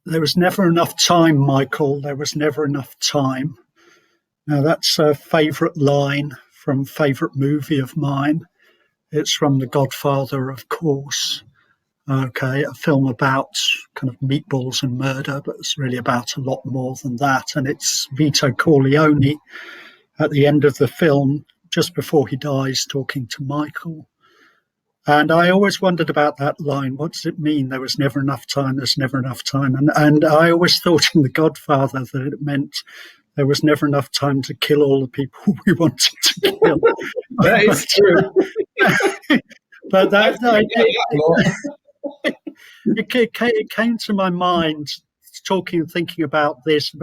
There was never enough time, Michael. There was never enough time. Now, that's a favourite line from favourite movie of mine. It's from The Godfather, of course. Okay, a film about kind of meatballs and murder, but it's really about a lot more than that. And it's Vito Corleone at the end of the film, just before he dies, talking to Michael. And I always wondered about that line. What does it mean? There was never enough time. There's never enough time. And I always thought in The Godfather that it meant there was never enough time to kill all the people we wanted to kill. That is true. But it came to my mind talking and thinking about this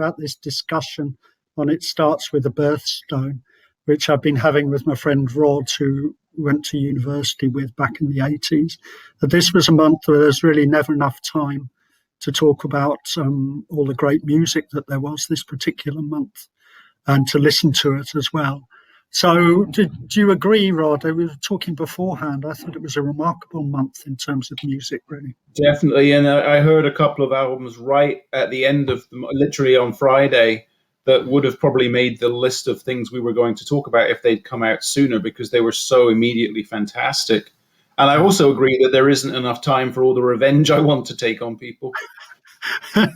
discussion on It Starts With a Birthstone, which I've been having with my friend Rod, who went to university with back in the 80s. That this was a month where there's really never enough time to talk about all the great music that there was this particular month and to listen to it as well. So do you agree, Rod? We were talking beforehand. I thought it was a remarkable month in terms of music, really. Definitely. And I heard a couple of albums right at the end of literally on Friday that would have probably made the list of things we were going to talk about if they'd come out sooner, because they were so immediately fantastic. And I also agree that there isn't enough time for all the revenge I want to take on people. But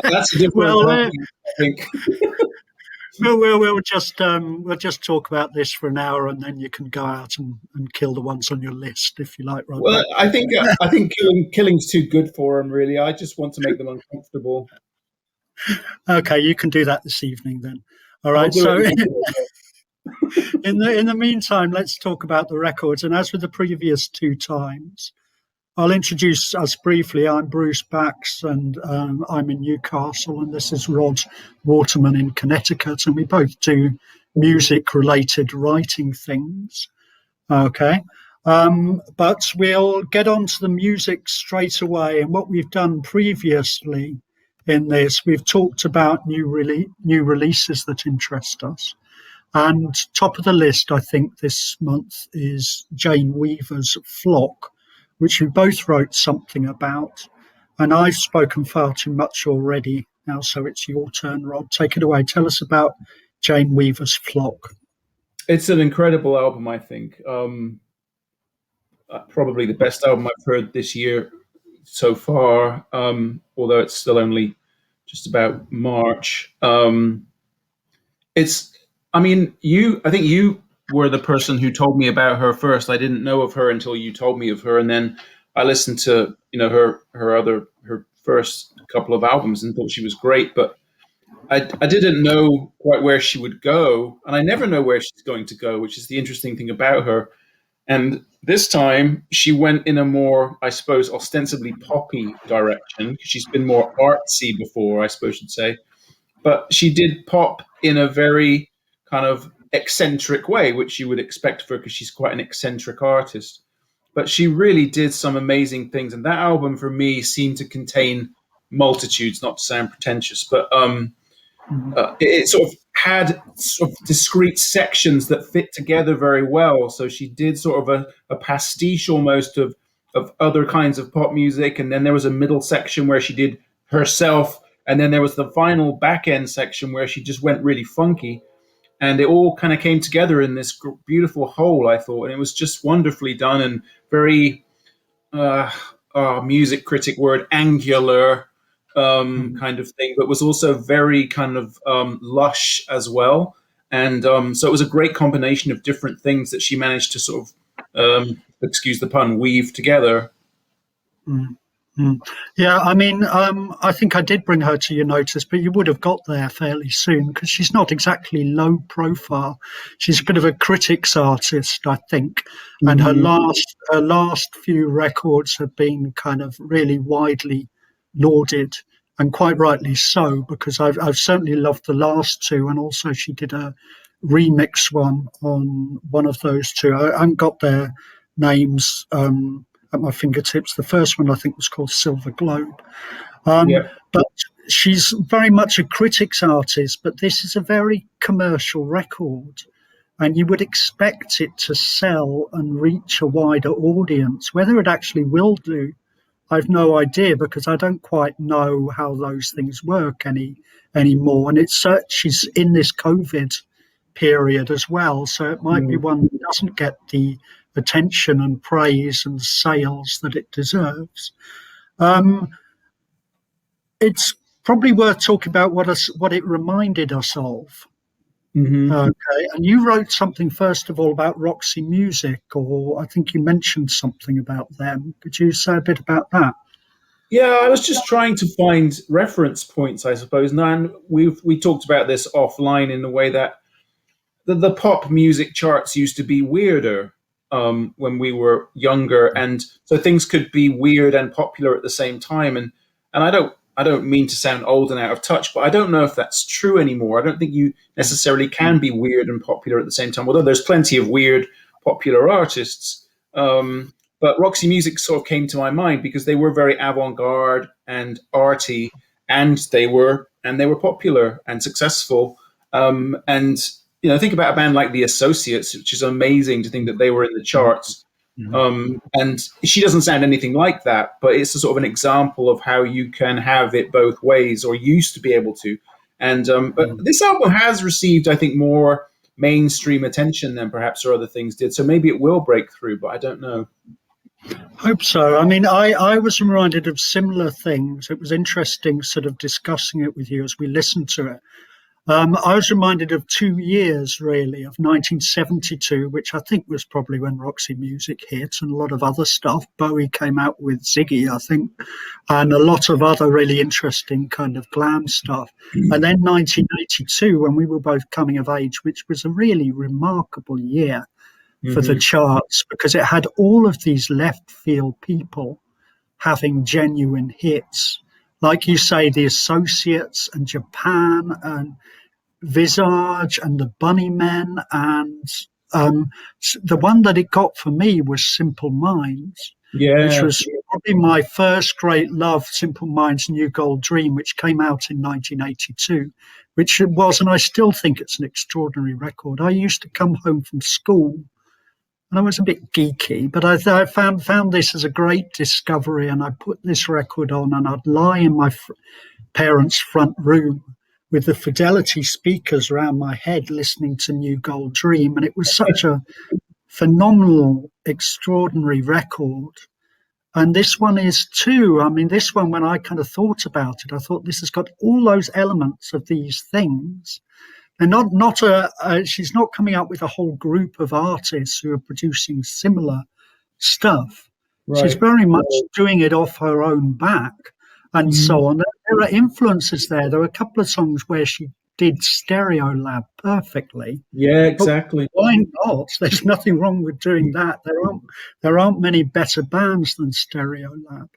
that's a different topic, I think. We'll just talk about this for an hour, and then you can go out and kill the ones on your list if you like, Rod. Well, I think killing's too good for them, really. I just want to make them uncomfortable. Okay, you can do that this evening then. All right. So in the meantime, let's talk about the records. And as with the previous two times, I'll introduce us briefly. I'm Bruce Bax, and I'm in Newcastle, and this is Rod Waterman in Connecticut, and we both do music-related writing things. Okay. But we'll get on to the music straight away. And what we've done previously in this, we've talked about new releases that interest us. And top of the list, I think, this month is Jane Weaver's Flock, which we both wrote something about. And I've spoken far too much already now, so it's your turn, Rod. Take it away. Tell us about Jane Weaver's Flock. It's an incredible album, I think. Probably the best album I've heard this year so far, although it's still only just about March. I think you were the person who told me about her first. I didn't know of her until you told me of her, and then I listened to her first couple of albums and thought she was great, but I didn't know quite where she would go, and I never know where she's going to go, which is the interesting thing about her. And this time she went in a more, I suppose, ostensibly poppy direction, because she's been more artsy before, I suppose you'd say. But she did pop in a very kind of eccentric way, which you would expect of her, because she's quite an eccentric artist. But she really did some amazing things. And that album, for me, seemed to contain multitudes, not to sound pretentious, but it sort of had sort of discrete sections that fit together very well. So she did sort of a pastiche almost of other kinds of pop music. And then there was a middle section where she did herself. And then there was the final back end section where she just went really funky. And it all kind of came together in this beautiful whole, I thought. And it was just wonderfully done and very, music critic word, angular kind of thing, but was also very kind of lush as well. And so it was a great combination of different things that she managed to sort of, excuse the pun, weave together. Yeah, I mean, I think I did bring her to your notice, but you would have got there fairly soon, because she's not exactly low profile. She's a bit of a critics artist, I think, and her last few records have been kind of really widely lauded, and quite rightly so, because I've certainly loved the last two, and also she did a remix one on one of those two. I haven't got their names at my fingertips. The first one I think was called Silver Globe. But she's very much a critics artist, but this is a very commercial record. and you would expect it to sell and reach a wider audience. Whether it actually will do, I've no idea, because I don't quite know how those things work anymore. And she's in this COVID period as well, so it might be one that doesn't get the attention and praise and sales that it deserves. It's probably worth talking about what it reminded us of. Okay, and you wrote something first of all about Roxy Music, or I think you mentioned something about them. Could you say a bit about that? Yeah, I was just trying to find reference points, I suppose. And we talked about this offline in the way that the pop music charts used to be weirder when we were younger, and so things could be weird and popular at the same time. And I don't mean to sound old and out of touch, but I don't know if that's true anymore. I don't think you necessarily can be weird and popular at the same time, although there's plenty of weird popular artists. But Roxy Music sort of came to my mind because they were very avant-garde and arty, and they were popular and successful. And think about a band like The Associates, which is amazing to think that they were in the charts. And she doesn't sound anything like that, but it's a sort of an example of how you can have it both ways, or used to be able to. And but this album has received, I think, more mainstream attention than perhaps her other things did. So maybe it will break through, but I don't know. Hope so. I mean, I was reminded of similar things. It was interesting sort of discussing it with you as we listened to it. I was reminded of 2 years, really, of 1972, which I think was probably when Roxy Music hit, and a lot of other stuff. Bowie came out with Ziggy, I think, and a lot of other really interesting kind of glam stuff. And then 1982, when we were both coming of age, which was a really remarkable year for the charts, because it had all of these left field people having genuine hits. Like you say, The Associates and Japan and Visage and the Bunnymen. And the one that it got for me was Simple Minds, which was probably my first great love, Simple Minds, New Gold Dream, which came out in 1982, which it was, and I still think it's an extraordinary record. I used to come home from school, and I was a bit geeky, but I found this as a great discovery, and I put this record on, and I'd lie in my parents' front room with the Fidelity speakers around my head listening to New Gold Dream, and it was such a phenomenal, extraordinary record. And this one is too. I mean, this one, when I kind of thought about it, I thought this has got all those elements of these things. And she's not coming out with a whole group of artists who are producing similar stuff. Right. She's very much doing it off her own back and so on. There are influences there. There are a couple of songs where she did Stereolab perfectly. Yeah, exactly. But why not? There's nothing wrong with doing that. There aren't many better bands than Stereolab.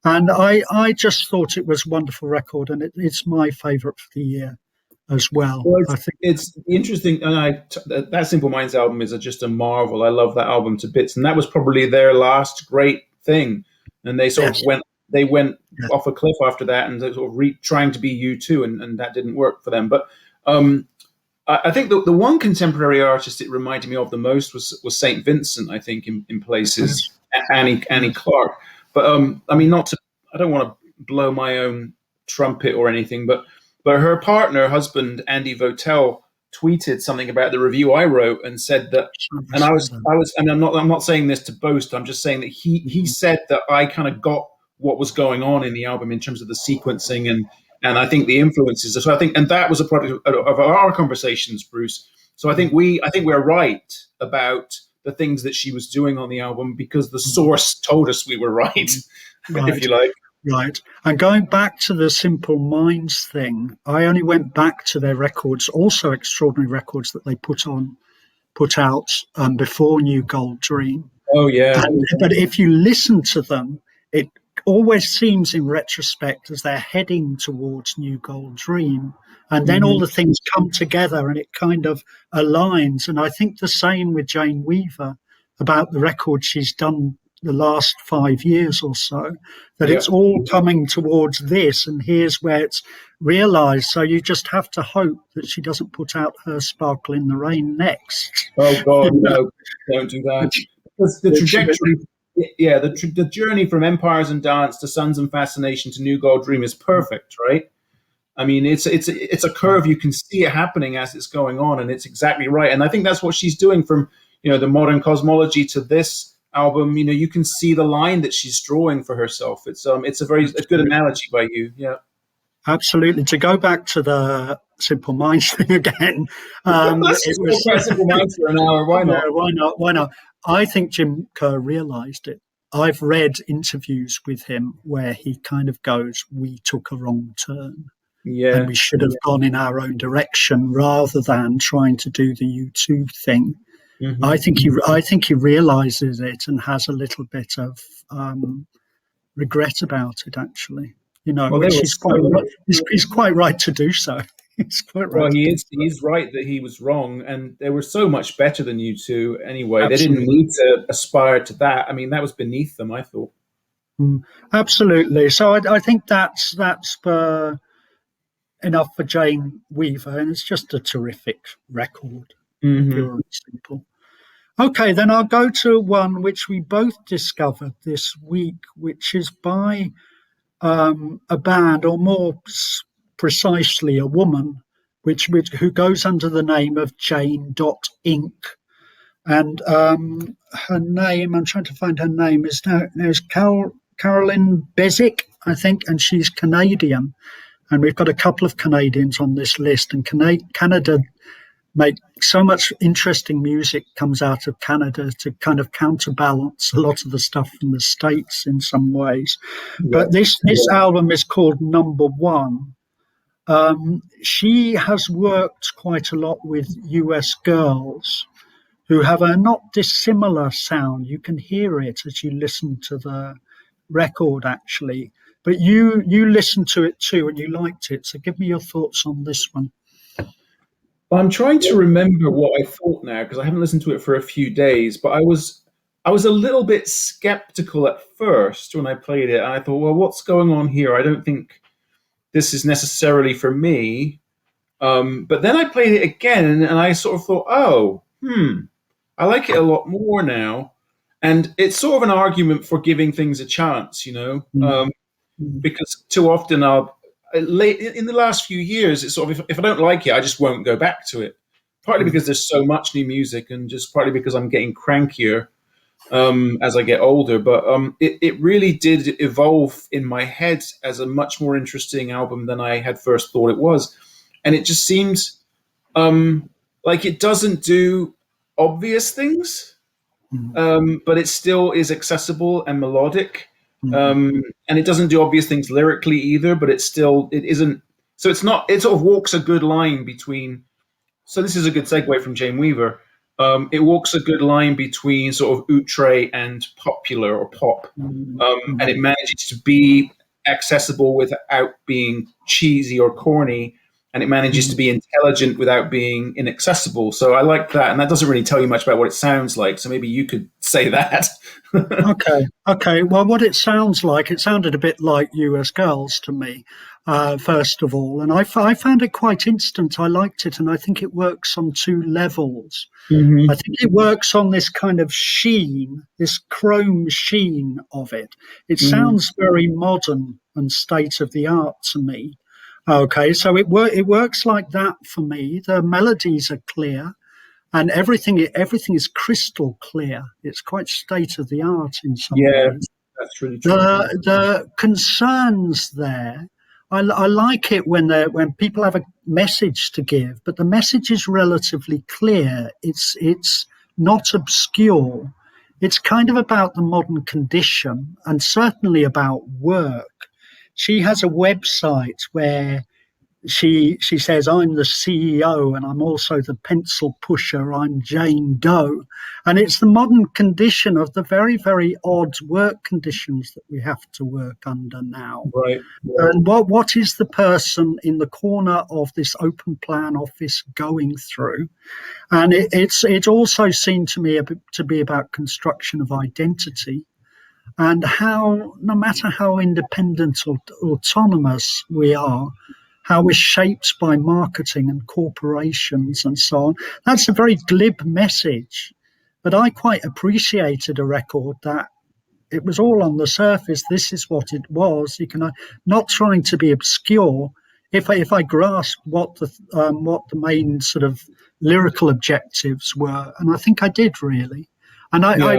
And I just thought it was a wonderful record, and it's my favourite for the year as well. I think it's interesting, and that Simple Minds album is just a marvel. I love that album to bits, and that was probably their last great thing. And they sort of went off a cliff after that, and they sort of trying to be U2, and that didn't work for them. But I think the one contemporary artist it reminded me of the most was Saint Vincent. I think in places, Annie Clark. But I mean, I don't want to blow my own trumpet or anything, but her husband, Andy Votel, tweeted something about the review I wrote and said that, and I was, and I'm not saying this to boast. I'm just saying that he said that I kind of got what was going on in the album in terms of the sequencing and I think the influences. So I think, and that was a product of our conversations, Bruce. So I think we're right about the things that she was doing on the album because the source told us we were right. If you like. Right. And going back to the Simple Minds thing, I only went back to their records, also extraordinary records that they put out before New Gold Dream. Oh, yeah. But if you listen to them, it always seems in retrospect as they're heading towards New Gold Dream. And then all the things come together and it kind of aligns. And I think the same with Jane Weaver about the record she's done the last 5 years or so, that Yeah. it's all coming towards this, and here's where it's realized. So you just have to hope that she doesn't put out her Sparkle in the Rain next. Oh God, no! Don't do that. which, Because the which trajectory, yeah, the journey from Empires and Dance to Suns and Fascination to New Gold Dream is perfect, right? I mean, it's a curve. You can see it happening as it's going on, and it's exactly right. And I think that's what she's doing from, the modern cosmology to this album. You can see the line that she's drawing for herself. It's a good analogy by you. Yeah. Absolutely. To go back to the Simple Minds thing again, Let's it just talk was about Simple Minds for an hour. Why yeah, not? why not? Why not? I think Jim Kerr realized it. I've read interviews with him where he kind of goes, "We took a wrong turn, and Yeah. we should have gone in our own direction rather than trying to do the U2 thing." Hmm. I think he realizes it and has a little bit of regret about it, actually. Well, they Which were he's quite so. right. He's quite right to do so. He's quite right Well, to he do is. so. He's right that he was wrong, and they were so much better than you two anyway. They didn't Absolutely. need to aspire to that. I mean, that was beneath them, I thought. Absolutely. So I think that's enough for Jane Weaver, and it's just a terrific record, Hmm. pure and simple. Okay, then I'll go to one which we both discovered this week, which is by a band, or more precisely, a woman, which who goes under the name of Jane Dot Inc. And her name, I'm trying to find her name, is Carolyn Bezic, I think, and she's Canadian. And we've got a couple of Canadians on this list, and Canada make so much interesting music comes out of Canada to kind of counterbalance a lot of the stuff from the States in some ways. Yeah. But this album is called Number One. She has worked quite a lot with US girls who have a not dissimilar sound. You can hear it as you listen to the record, actually. But you listened to it too, and you liked it. So give me your thoughts on this one. Well, I'm trying to remember what I thought now because I haven't listened to it for a few days. But I was a little bit skeptical at first when I played it, and I thought, well, what's going on here? I don't think this is necessarily for me. But then I played it again, and I sort of thought, oh, I like it a lot more now. And it's sort of an argument for giving things a chance, Mm, mm, because too often late in the last few years, it's sort of if I don't like it, I just won't go back to it. Partly mm, because there's so much new music, and just partly because I'm getting crankier as I get older. But it really did evolve in my head as a much more interesting album than I had first thought it was, and it just seems like it doesn't do obvious things, mm, but it still is accessible and melodic. mm, And it doesn't do obvious things lyrically either, but it isn't. So it's not. It sort of walks a good line between. So this is a good segue from Jane Weaver. It walks a good line between sort of outre and popular or pop, mm, and mm, it manages to be accessible without being cheesy or corny, and it manages to mm. be intelligent without being inaccessible. So I like that, and that doesn't really tell you much about what it sounds like. So maybe you could say that. Okay, okay. Well, what it sounded a bit like US Girls to me, first of all. And I found it quite instant. I liked it, and I think it works on two levels. I Hmm. think it works on this kind of sheen, this chrome sheen of it. It Hmm. sounds very modern and state of the art to me. Okay, so it works like that for me. The melodies are clear, and everything is crystal clear. It's quite state of the art in some Yeah, ways. that's really true. The concerns there, I like it when people have a message to give, but the message is relatively clear. It's not obscure. It's kind of about the modern condition, and certainly about work. She has a website where she says, "I'm the CEO and I'm also the pencil pusher. I'm Jane Doe." And it's the modern condition of the very, very odd work conditions that we have to work under now. Right. And what is the person in the corner of this open plan office going through? And it's also seen to me to be about construction of identity. and how, no matter how independent or autonomous we are, how we're shaped by marketing and corporations and so on. That's a very glib message, but I quite appreciated a record that it was all on the surface. This is what it was. You can not trying to be obscure. If I grasped what the main sort of lyrical objectives were, and I think I did really, and Yeah.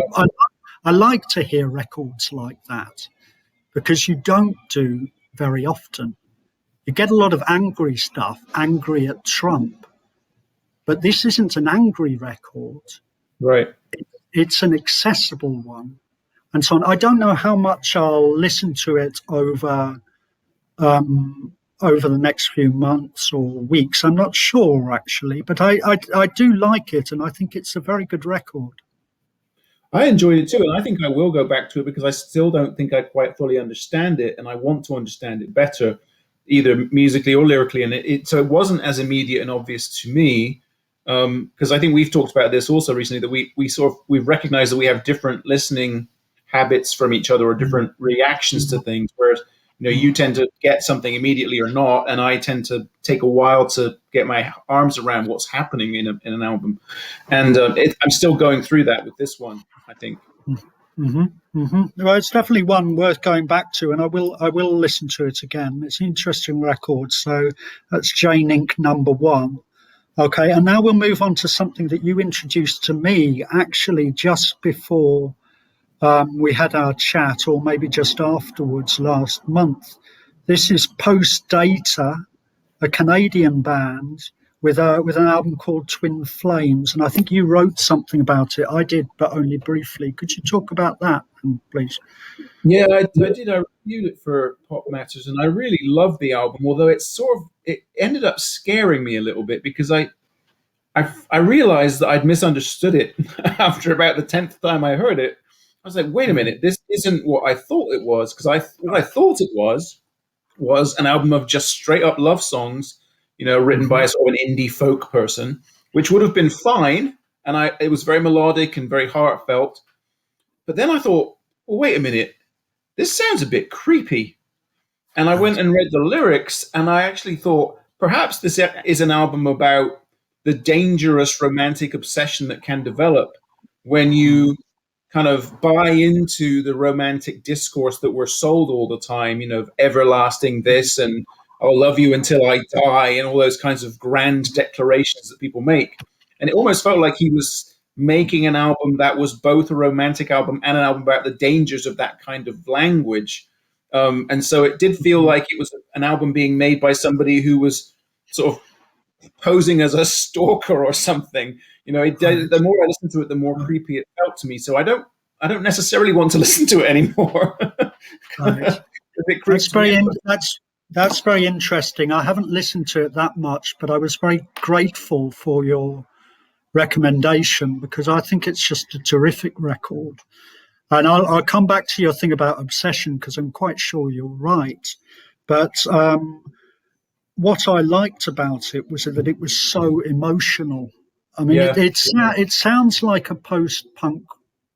I like to hear records like that because you don't do very often. You get a lot of angry stuff, angry at Trump, but this isn't an angry record. Right. It's an accessible one, and so on. I don't know how much I'll listen to it over the next few months or weeks. I'm not sure actually, but I do like it, and I think it's a very good record. I enjoyed it too, and I think I will go back to it because I still don't think I quite fully understand it, and I want to understand it better, either musically or lyrically. And so it wasn't as immediate and obvious to me, because I think we've talked about this also recently, that we've recognized that we have different listening habits from each other or different reactions to things. Whereas you tend to get something immediately or not, and I tend to take a while to get my arms around what's happening in an album. And I'm still going through that with this one, I think. Mm-hmm, mm-hmm. Well, it's definitely one worth going back to, and I will listen to it again. It's an interesting record. So that's Jane Inc. #1. Okay, and now we'll move on to something that you introduced to me actually just before we had our chat, or maybe just afterwards last month. This is Post Data, a Canadian band with an album called Twin Flames, and I think you wrote something about it. I did, but only briefly. Could you talk about that, please? Yeah, I did. I reviewed it for Pop Matters, and I really loved the album. Although it ended up scaring me a little bit because I realized that I'd misunderstood it after about the 10th time I heard it. I was like, wait a minute, this isn't what I thought it was. Because what I thought it was an album of just straight up love songs, written by a sort of an indie folk person, which would have been fine. And it was very melodic and very heartfelt. But then I thought, well, wait a minute, this sounds a bit creepy. And I went and read the lyrics, and I actually thought perhaps this is an album about the dangerous romantic obsession that can develop when you kind of buy into the romantic discourse that we're sold all the time, of everlasting this and I'll love you until I die and all those kinds of grand declarations that people make. And it almost felt like he was making an album that was both a romantic album and an album about the dangers of that kind of language. And so it did feel like it was an album being made by somebody who was sort of posing as a stalker or something. The more I listened to it, the more creepy it felt to me. So I don't necessarily want to listen to it anymore. Right. That's very interesting. I haven't listened to it that much, but I was very grateful for your recommendation because I think it's just a terrific record. And I'll come back to your thing about obsession because I'm quite sure you're right. But what I liked about it was that it was so emotional. I mean, Yeah. it sounds like a post-punk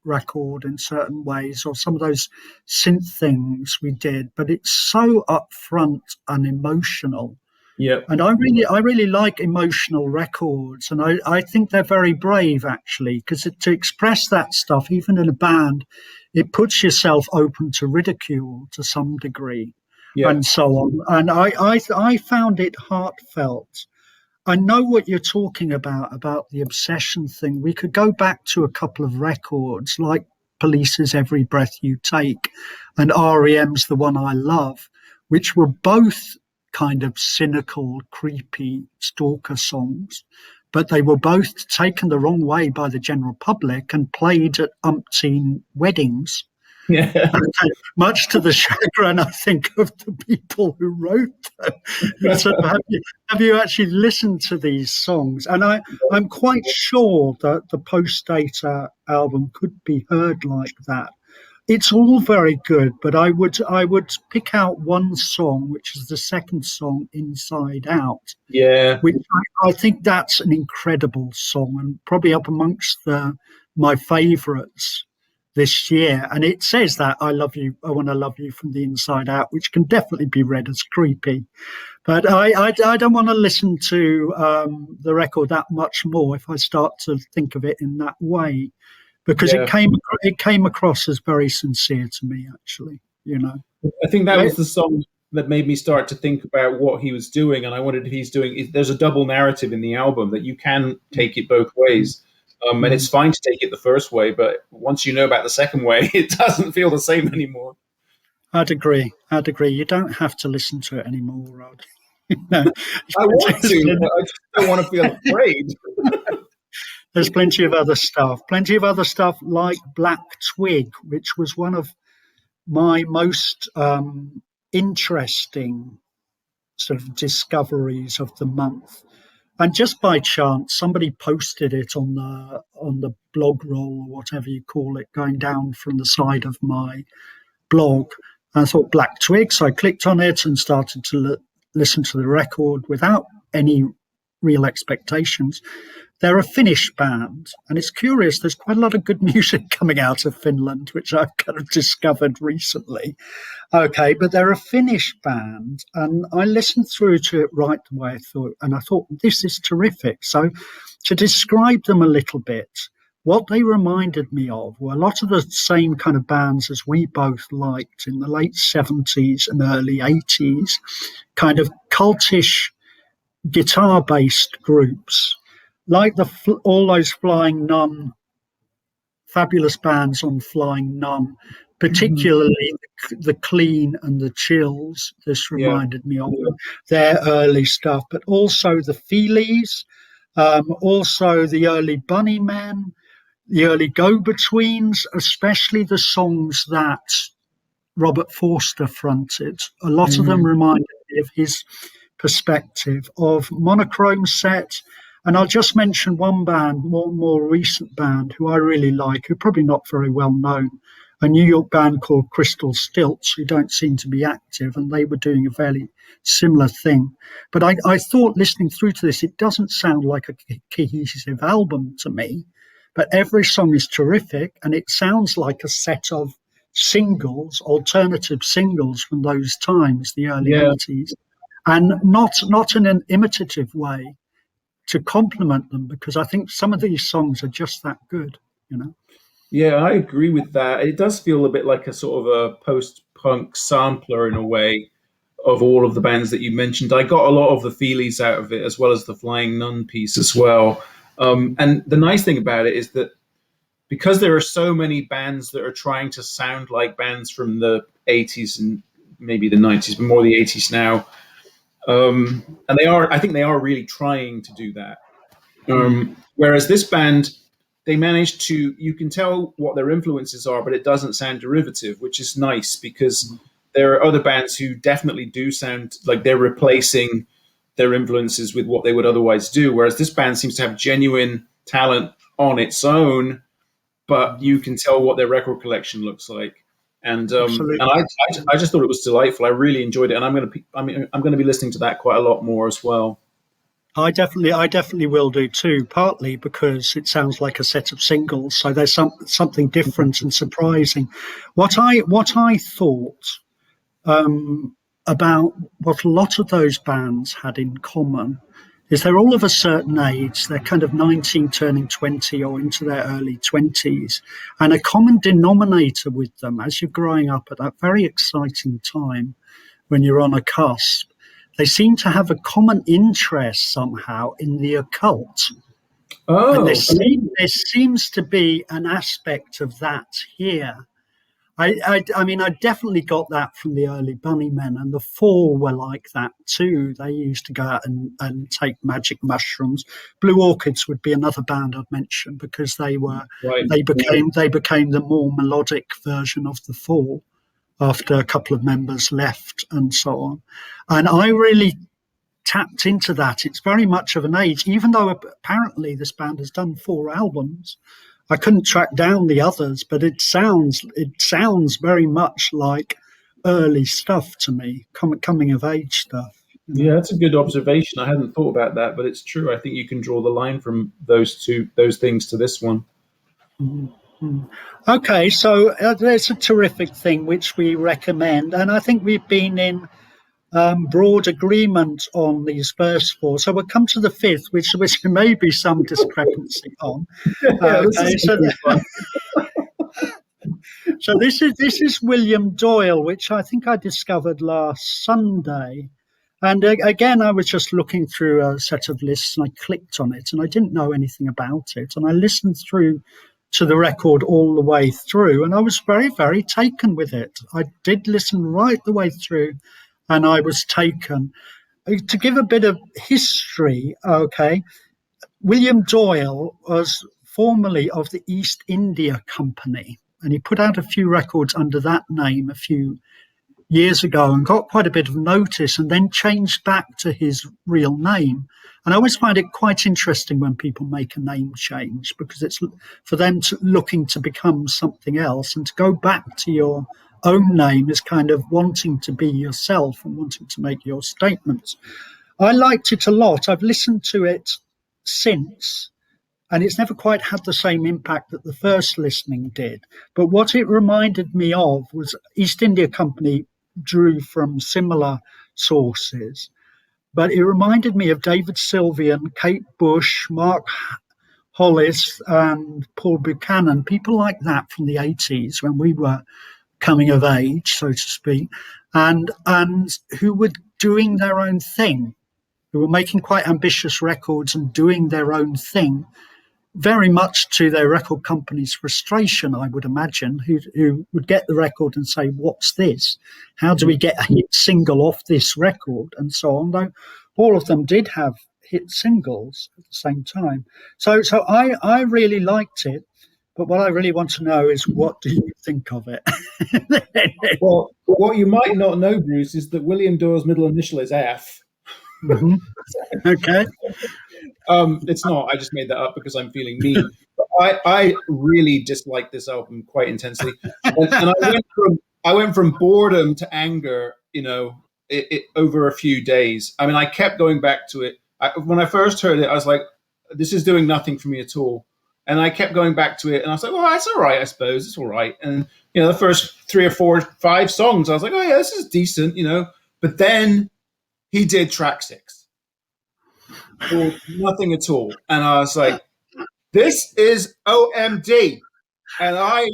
record in certain ways, or some of those synth things we did, but it's so upfront and emotional. Yeah. And I really like emotional records, and I think they're very brave actually, because to express that stuff, even in a band, it puts yourself open to ridicule to some degree, Yeah. and so on. And I found it heartfelt. I know what you're talking about the obsession thing. We could go back to a couple of records like Police's Every Breath You Take and REM's The One I Love, which were both kind of cynical, creepy stalker songs, but they were both taken the wrong way by the general public and played at umpteen weddings. Yeah. Much to the chagrin, I think, of the people who wrote them. So have you actually listened to these songs? And I'm quite sure that the Post Data album could be heard like that. It's all very good, but I would pick out one song, which is the second song, Inside Out, Yeah. which I think that's an incredible song and probably up amongst my favourites. this year, and it says that I love you, I want to love you from the inside out, which can definitely be read as creepy. But I don't want to listen to the record that much more if I start to think of it in that way, because Yeah. it came across as very sincere to me, actually. I think that was the song that made me start to think about what he was doing, and I wondered if he's doing. There's a double narrative in the album that you can take it both ways, and it's fine to take it the first way, but once you know about the second way, it doesn't feel the same anymore. I'd agree. You don't have to listen to it anymore, Rod. I want to, but I just don't want to feel afraid. There's plenty of other stuff. Plenty of other stuff like Black Twig, which was one of my most interesting sort of discoveries of the month. And just by chance, somebody posted it on the blog roll or whatever you call it, going down from the side of my blog. And I thought Black Twig, so I clicked on it and started to listen to the record without any real expectations. They're a Finnish band, and it's curious, there's quite a lot of good music coming out of Finland, which I've kind of discovered recently. Okay, but they're a Finnish band, and I listened through to it right the way I thought, this is terrific. So to describe them a little bit, what they reminded me of were a lot of the same kind of bands as we both liked in the late 70s and early 80s, kind of cultish guitar-based groups, like all those Flying Nun, fabulous bands on Flying Nun, particularly the Clean and the Chills. This reminded me of their early stuff, but also the Feelies, also the early Bunnymen, the early Go-Betweens, especially the songs that Robert Forster fronted. A lot of them reminded me of his perspective of Monochrome Set. And I'll just mention one band, more recent band, who I really like, who are probably not very well known, a New York band called Crystal Stilts, who don't seem to be active, and they were doing a fairly similar thing. But I thought, listening through to this, it doesn't sound like a cohesive album to me, but every song is terrific, and it sounds like a set of singles, alternative singles from those times, the early 80s, and not in an imitative way, to compliment them, because I think some of these songs are just that good, Yeah, I agree with that. It does feel a bit like a sort of a post-punk sampler in a way of all of the bands that you mentioned. I got a lot of the feelies out of it, as well as the Flying Nun piece as well. And the nice thing about it is that because there are so many bands that are trying to sound like bands from the 80s and maybe the 90s, but more the 80s now, and I think they are really trying to do that. Whereas this band, they managed to, you can tell what their influences are, but it doesn't sound derivative, which is nice, because there are other bands who definitely do sound like they're replacing their influences with what they would otherwise do. Whereas this band seems to have genuine talent on its own, but you can tell what their record collection looks like. And I just thought it was delightful. I really enjoyed it, and I'm going to be listening to that quite a lot more as well. I definitely will do too. Partly because it sounds like a set of singles, so there's something different and surprising. What I thought about what a lot of those bands had in common is they're all of a certain age. They're kind of 19 turning 20 or into their early 20s. And a common denominator with them as you're growing up at that very exciting time when you're on a cusp, they seem to have a common interest somehow in the occult. And there seems to be an aspect of that here. I mean, I definitely got that from the early Bunnymen, and the Four were like that too. They used to go out and take magic mushrooms. Blue Orchids would be another band I'd mention, because they became the more melodic version of the Four after a couple of members left and so on. And I really tapped into that. It's very much of an age, even though apparently this band has done 4 albums. I couldn't track down the others, but it sounds very much like early stuff to me, coming of age stuff. Yeah, that's a good observation. I hadn't thought about that, but it's true. I think you can draw the line from those things to this one. Mm. Okay, so there's a terrific thing which we recommend, and I think we've been in broad agreement on these first four. So we'll come to the fifth, which there may be some discrepancy on. Yeah, this Okay, is gonna be fun. so this is William Doyle, which I think I discovered last Sunday. And again, I was just looking through a set of lists and I clicked on it and I didn't know anything about it. And I listened through to the record all the way through and I was very, very taken with it. I did listen right the way through and I was taken. To give a bit of history, okay, William Doyle was formerly of the East India Company and he put out a few records under that name a few years ago and got quite a bit of notice and then changed back to his real name. And I always find it quite interesting when people make a name change because it's for them looking to become something else, and to go back to your own name is kind of wanting to be yourself and wanting to make your statements. I liked it a lot. I've listened to it since, and it's never quite had the same impact that the first listening did. But what it reminded me of was East India Company drew from similar sources, but it reminded me of David Sylvian, Kate Bush, Mark Hollis, and Paul Buchanan, people like that from the 80s when we were coming of age, so to speak, and who were doing their own thing, who were making quite ambitious records and doing their own thing, very much to their record company's frustration, I would imagine, who would get the record and say, what's this? How do we get a hit single off this record? And so on. Though all of them did have hit singles at the same time. So I really liked it. But what I really want to know is, what do you think of it? Well, what you might not know, Bruce, is that William Doyle's middle initial is F. Mm-hmm. Okay. It's not. I just made that up because I'm feeling mean. But I really dislike this album quite intensely, and I went from boredom to anger. Over a few days. I mean, I kept going back to it. When I first heard it, I was like, "This is doing nothing for me at all." And I kept going back to it, and I was like, "Well, it's all right, I suppose. It's all right." And the first 3 or 4, 5 songs, I was like, "Oh yeah, this is decent," But then he did track 6. Or nothing at all. And I was like, this is OMD. And I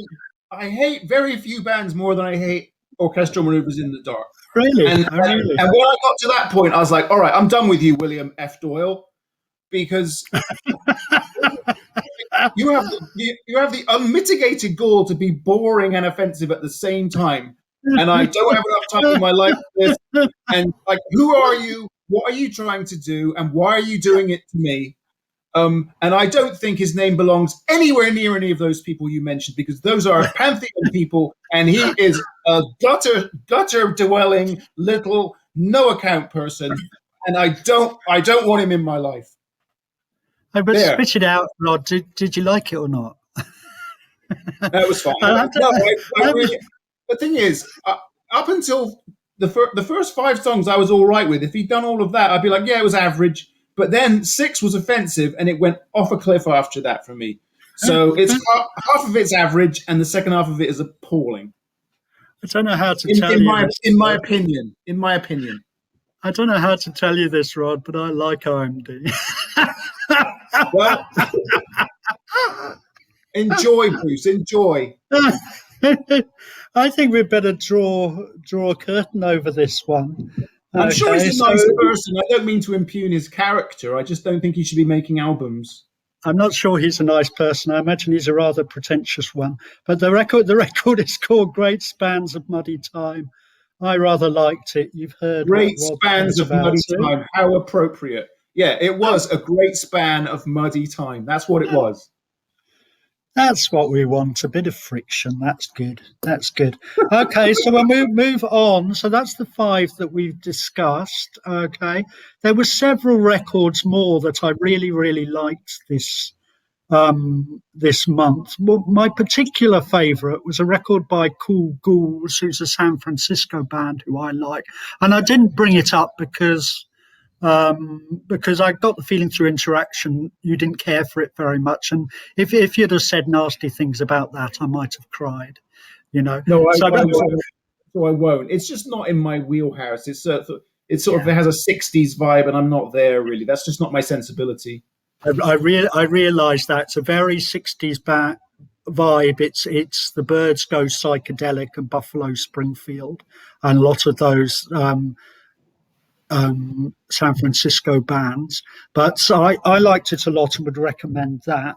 hate very few bands more than I hate Orchestral Maneuvers in the Dark. Really? And when I got to that point, I was like, all right, I'm done with you, William F. Doyle, because you have the unmitigated gall to be boring and offensive at the same time. And I don't have enough time in my life for this. And who are you? What are you trying to do, and why are you doing it to me? And I don't think his name belongs anywhere near any of those people you mentioned, because those are pantheon people, and he is a gutter dwelling little no account person, and I don't want him in my life. But spit it out, Rod. Did you like it or not? That was fine. The thing is, up until the first 5 songs I was all right with. If he'd done all of that, I'd be like, yeah, it was average. But then 6 was offensive, and it went off a cliff after that for me. So it's half of it's average, and the second half of it is appalling. I don't know how to tell you. In my opinion. I don't know how to tell you this, Rod, but I like OMD. Well, enjoy, Bruce. Enjoy. I think we'd better draw a curtain over this one. I'm sure he's a nice person. I don't mean to impugn his character. I just don't think he should be making albums. I'm not sure he's a nice person. I imagine he's a rather pretentious one. But the record is called Great Spans of Muddy Time. I rather liked it. You've heard Great Spans of Muddy Time. How appropriate. Yeah, it was a great span of muddy time. That's what it was. That's what we want, a bit of friction. That's good. Okay, so we'll move on. So that's the 5 that we've discussed. Okay. There were several records more that I really, really liked this month. Well, my particular favourite was a record by Cool Ghouls, who's a San Francisco band who I like. And I didn't bring it up because because I got the feeling through interaction you didn't care for it very much. And if you'd have said nasty things about that, I might have cried, you know. No, So I won't. So I won't. It's just not in my wheelhouse. It's sort of it has a '60s vibe, and I'm not there really. That's just not my sensibility. I realise that it's a very 60s vibe. It's the Birds go psychedelic and Buffalo Springfield, and a lot of those San Francisco bands. But I liked it a lot and would recommend that.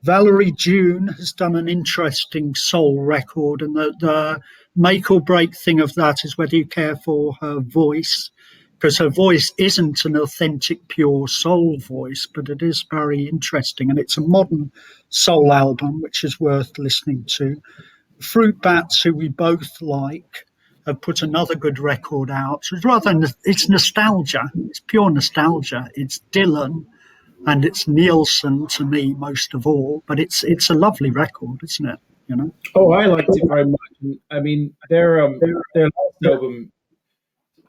Valerie June has done an interesting soul record, and the make or break thing of that is whether you care for her voice, because her voice isn't an authentic, pure soul voice, but it is very interesting. And it's a modern soul album, which is worth listening to. Fruit Bats, who we both like, have put another good record out. It's nostalgia. It's pure nostalgia. It's Dylan and it's Nielsen to me most of all. But it's a lovely record, isn't it? You know. Oh, I liked it very much. I mean, their last album,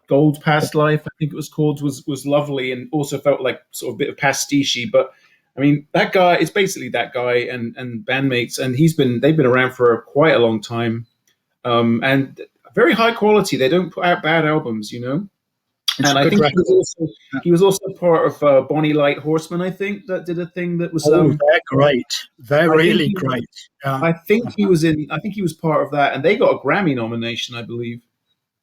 Gold Past Life, I think it was called, was lovely and also felt like sort of a bit of pastiche. But I mean, that guy, it's basically that guy and bandmates, and they've been around for quite a long time, and very high quality. They don't put out bad albums, you know. And I think he was also part of Bonnie Light Horseman. I think that did a thing that was. They're great. They're really great. I think he was in. I think he was part of that, and they got a Grammy nomination, I believe.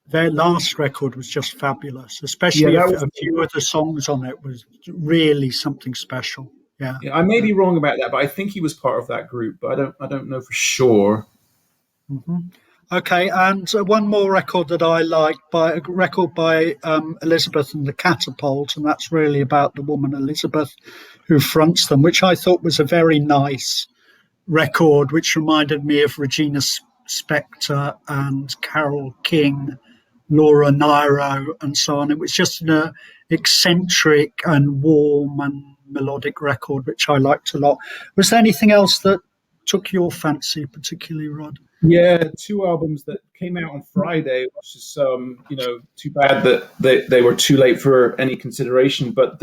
Their last record was just fabulous, especially a few of the songs on it was really something special. Yeah, I may be wrong about that, but I think he was part of that group, but I don't know for sure. Mm-hmm. Okay, and one more record that I like, by a record by Elizabeth and the Catapult, and that's really about the woman Elizabeth who fronts them, which I thought was a very nice record, which reminded me of Regina Spektor and Carole King, Laura Nyro, and so on. It was just an eccentric and warm and melodic record, which I liked a lot. Was there anything else that took your fancy particularly, Rod? Yeah, two albums that came out on Friday, which is too bad that they were too late for any consideration. But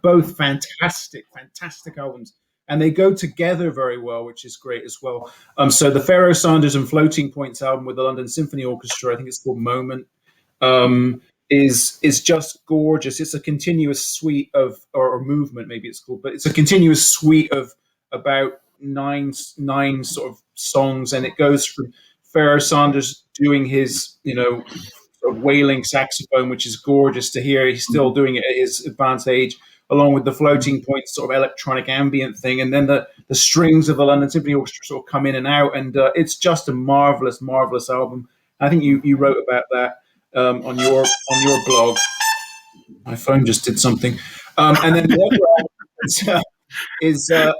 both fantastic albums, and they go together very well, which is great as well. So the Pharoah Sanders and Floating Points album with the London Symphony Orchestra, I think it's called Moment, is just gorgeous. It's a continuous suite of or movement, maybe it's called, but it's a continuous suite of about nine sort of songs, and it goes from Pharoah Sanders doing his sort of wailing saxophone, which is gorgeous to hear. He's still doing it at his advanced age, along with the Floating Points sort of electronic ambient thing, and then the strings of the London Symphony Orchestra sort of come in and out, and it's just a marvelous album. I think you wrote about that on your blog. My phone just did something, and then the other album is a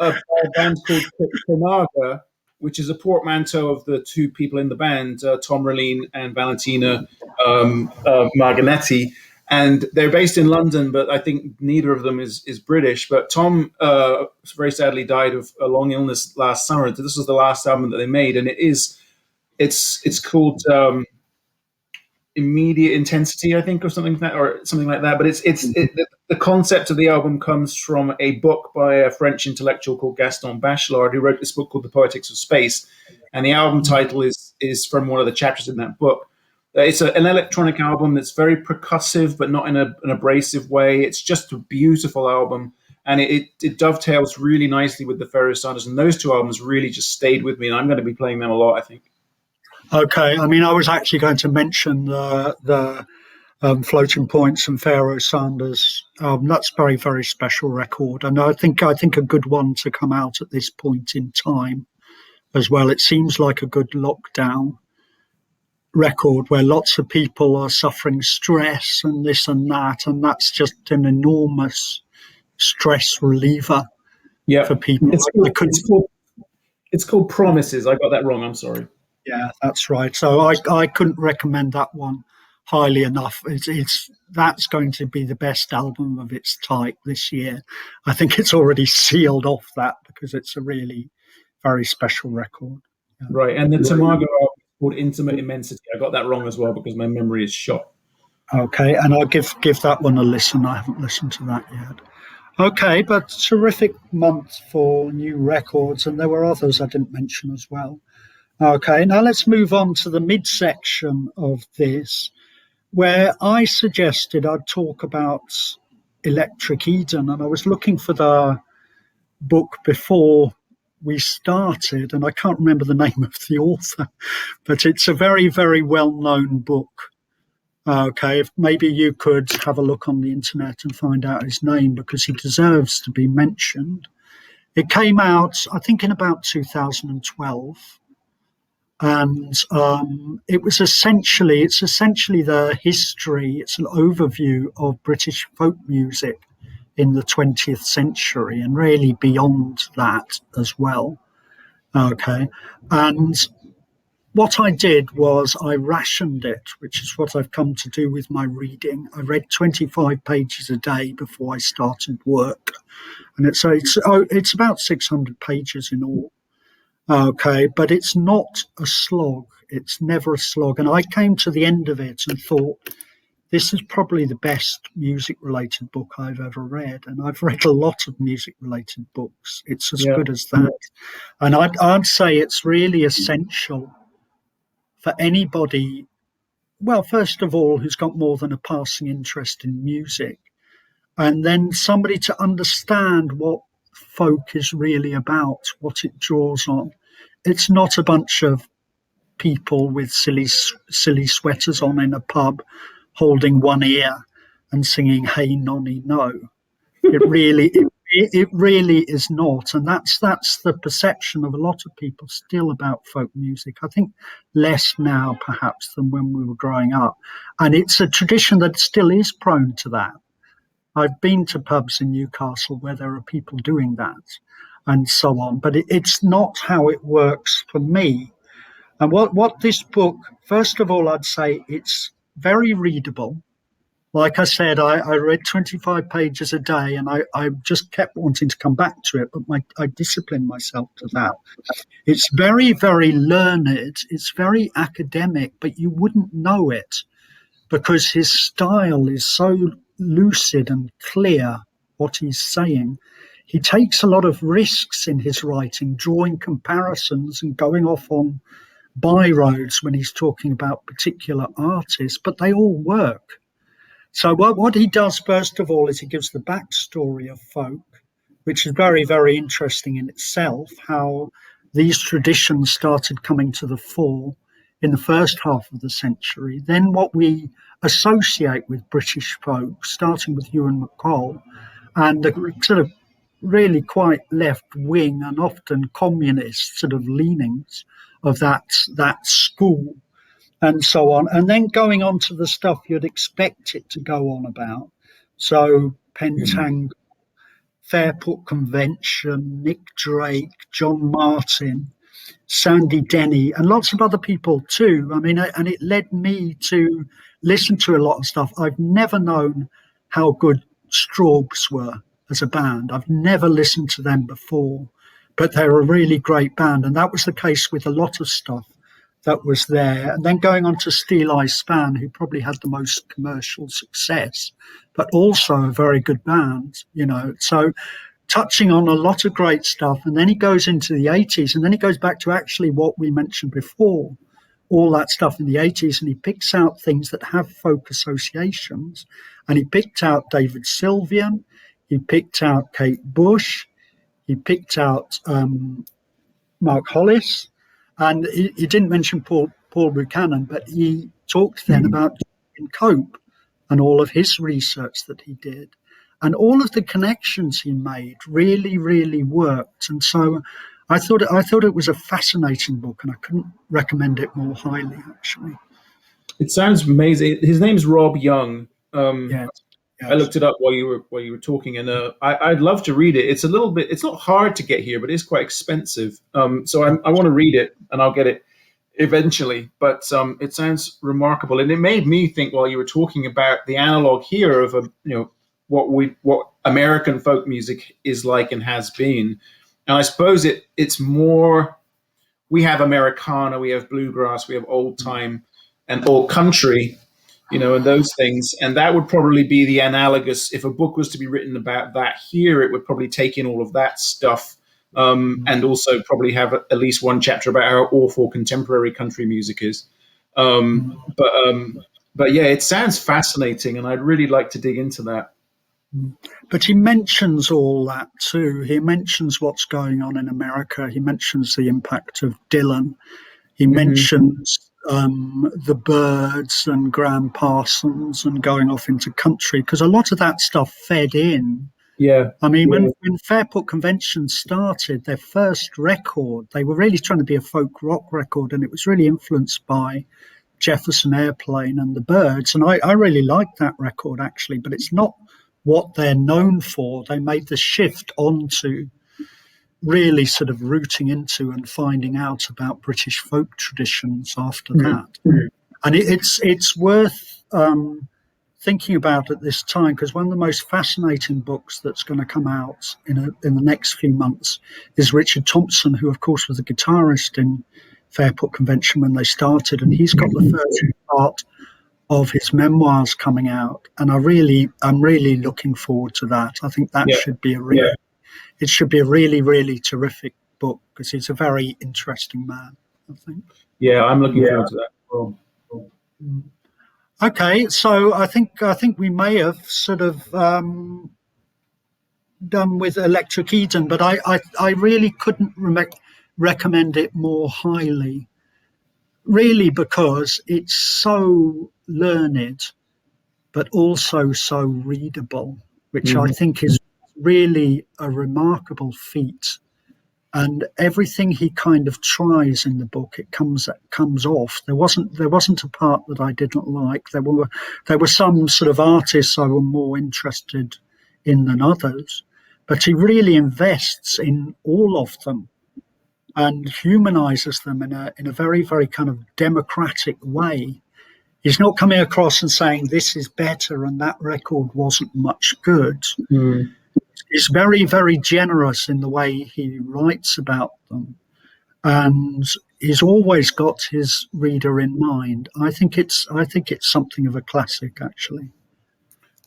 band called Tonaga, which is a portmanteau of the two people in the band, Tom Ralline and Valentina Marganetti. And they're based in London, but I think neither of them is British. But Tom very sadly died of a long illness last summer. This was the last album that they made, and it's called Immediate Intensity, I think, or something like that. But the concept of the album comes from a book by a French intellectual called Gaston Bachelard, who wrote this book called The Poetics of Space, and the album title is from one of the chapters in that book. It's an electronic album that's very percussive, but not in an abrasive way. It's just a beautiful album, and it dovetails really nicely with the Pharoah Sanders, and those two albums really just stayed with me, and I'm going to be playing them a lot, I think. Okay, I mean, I was actually going to mention the Floating Points and Pharoah Sanders. That's very, very special record, and I think a good one to come out at this point in time as well. It seems like a good lockdown record where lots of people are suffering stress and this and that, and that's just an enormous stress reliever for people. It's called Promises. I got that wrong. I'm sorry. Yeah, that's right. So I couldn't recommend that one highly enough. That's going to be the best album of its type this year. I think it's already sealed off that because it's a really very special record. Yeah. Right, and the Tomago album called Intimate Immensity. I got that wrong as well because my memory is shot. Okay, and I'll give that one a listen. I haven't listened to that yet. Okay, but terrific month for new records, and there were others I didn't mention as well. Okay, now let's move on to the midsection of this, where I suggested I'd talk about Electric Eden, and I was looking for the book before we started, and I can't remember the name of the author, but it's a very, very well known book. Okay, if maybe you could have a look on the internet and find out his name because he deserves to be mentioned. It came out, I think, in about 2012, and it's essentially the history. It's an overview of British folk music in the 20th century and really beyond that as well. Okay, and what I did was I rationed it, which is what I've come to do with my reading. I read 25 pages a day before I started work, and it's about 600 pages in all. Okay, but it's not a slog. It's never a slog. And I came to the end of it and thought, this is probably the best music-related book I've ever read. And I've read a lot of music-related books. It's as good as that. And I'd say it's really essential for anybody, well, first of all, who's got more than a passing interest in music, and then somebody to understand what folk is really about, what it draws on. It's not a bunch of people with silly sweaters on in a pub holding one ear and singing "Hey Nonny No." It really is not, and that's the perception of a lot of people still about folk music. I think less now, perhaps, than when we were growing up, and it's a tradition that still is prone to that. I've been to pubs in Newcastle where there are people doing that, and so on, but it's not how it works for me. And what this book, first of all, I'd say it's very readable. Like I said, I read 25 pages a day and I just kept wanting to come back to it, but I disciplined myself to that. It's very, very learned. It's very academic, but you wouldn't know it because his style is so lucid and clear what he's saying. He takes a lot of risks in his writing, drawing comparisons and going off on byroads when he's talking about particular artists, but they all work. So what he does, first of all, is he gives the backstory of folk, which is very, very interesting in itself, how these traditions started coming to the fore in the first half of the century. Then what we associate with British folk, starting with Ewan MacColl, and the sort of really quite left-wing and often communist sort of leanings of that school, and so on. And then going on to the stuff you'd expect it to go on about. So Pentangle, Fairport Convention, Nick Drake, John Martin, Sandy Denny, and lots of other people too. I mean, and it led me to listen to a lot of stuff. I've never known how good Strawbs were as a band. I've never listened to them before, but they're a really great band. And that was the case with a lot of stuff that was there. And then going on to Steel Eye Span, who probably had the most commercial success, but also a very good band, you know. So touching on a lot of great stuff. And then he goes into the 80s, and then he goes back to actually what we mentioned before, all that stuff in the 80s, and he picks out things that have folk associations. And he picked out David Sylvian, he picked out Kate Bush, he picked out Mark Hollis, and he didn't mention Paul Buchanan, but he talked then about Julian Cope and all of his research that he did. And all of the connections he made really, really worked. And so I thought it was a fascinating book, and I couldn't recommend it more highly, actually. It sounds amazing. His name's Rob Young. Yes. I looked it up while you were talking, and I'd love to read it. It's a little bit. It's not hard to get here, but it's quite expensive. So I want to read it, and I'll get it eventually. But it sounds remarkable, and it made me think while you were talking about the analog here of what American folk music is like and has been. And I suppose it's more. We have Americana, we have bluegrass, we have old time and old country. and those things. And that would probably be the analogous. If a book was to be written about that here, it would probably take in all of that stuff. And also probably have at least one chapter about how awful contemporary country music is. But yeah, it sounds fascinating, and I'd really like to dig into that. But he mentions all that too. He mentions what's going on in America. He mentions the impact of Dylan. He mentions the Byrds and Graham Parsons and going off into country, because a lot of that stuff fed in. Yeah. I mean, when Fairport Convention started, their first record, they were really trying to be a folk rock record, and it was really influenced by Jefferson Airplane and the Byrds. And I really liked that record, actually, but it's not what they're known for. They made the shift onto really sort of rooting into and finding out about British folk traditions after that. And it's worth thinking about at this time, because one of the most fascinating books that's going to come out in the next few months is Richard Thompson, who of course was the guitarist in Fairport Convention when they started, and he's got the first part of his memoirs coming out, and I'm really looking forward to that. I think that should be it should be a really, really terrific book, because he's a very interesting man, I think. Yeah, I'm looking forward to that. Okay, so I think we may have sort of done with Electric Eden, but I really couldn't recommend it more highly, really, because it's so learned, but also so readable, which I think is really a remarkable feat. And everything he kind of tries in the book, it comes off. There wasn't a part that I didn't like. There were some sort of artists I were more interested in than others, but he really invests in all of them and humanizes them in a very, very kind of democratic way. He's not coming across and saying this is better and that record wasn't much good. He's very, very generous in the way he writes about them, and he's always got his reader in mind. I think it's something of a classic, actually.